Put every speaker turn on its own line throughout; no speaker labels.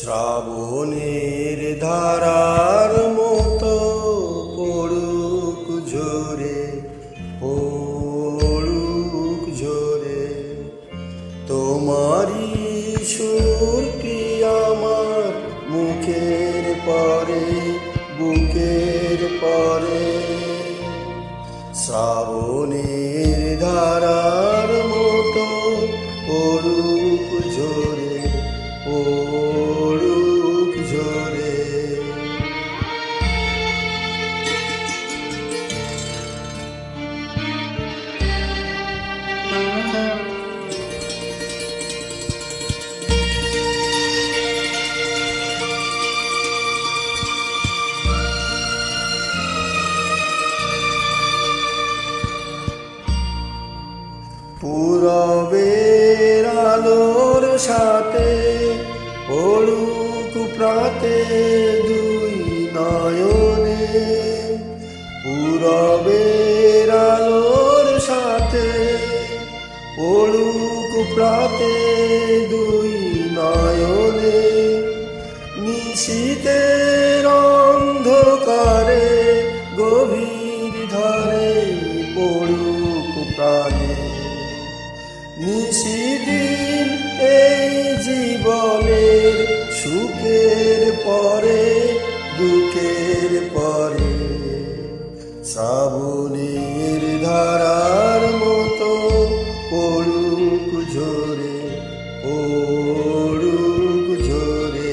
শ্রাবণের ধারার মতো পড়ুক ঝরে, পড়ুক ঝরে তোমারি সুর কি আমার মুখের পরে, বুকের পরে। শ্রাবণের ধারার মতো পড়ুক ঝরে, পড়ুক ঝরে। পূরবের আলোর সাথে পড়ুক প্রাতে দুই নয়নে, পূরবের আলোর সাথে পড়ুক প্রাতে দুই নয়নে। নিশীথের অন্ধকারে গভীর ধারে পড়ুক প্রাণে। নিশিদিন এই জীবনের সুখের পরে, দুঃখের পরে। শ্রাবণের ধারার মতো পড়ুক ঝরে, পড়ুক ঝরে।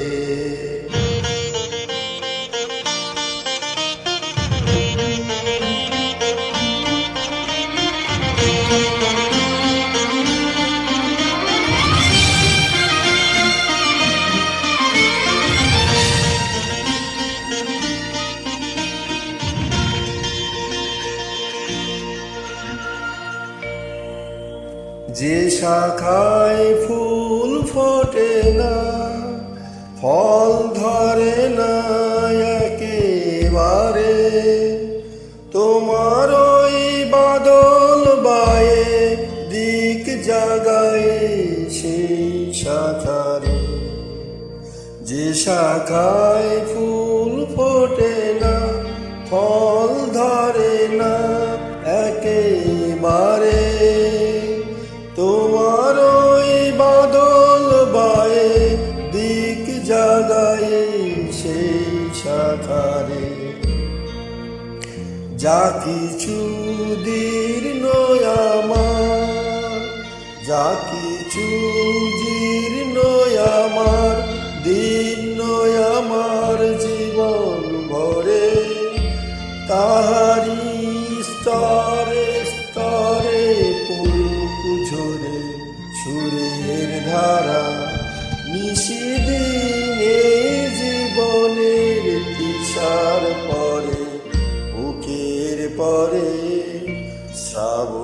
যে শাখায় ফুল ফোটে না, ফল ধরে না একেবারে, তোমার ওই বাদল বায়ে দিক জাগায় সেই শাখারে। যে শাখায় ফুল ফোটে না, ফল ধরে না একেবারে, তোমার ওই বাদল বায়ে দিক জাগায় সেই শাখারে। যা কিছু দীর্ণ আমার, যা কিছু জীর্ণ আমার, দীর্ণ আমার জীবন ভরে, তাহারি স্তরে স্তরে পড়ুক ঝরে সুরের ধারা। নিশিদিনে জীবনের তৃষার পরে, বুকের পরে। শ্রাবণ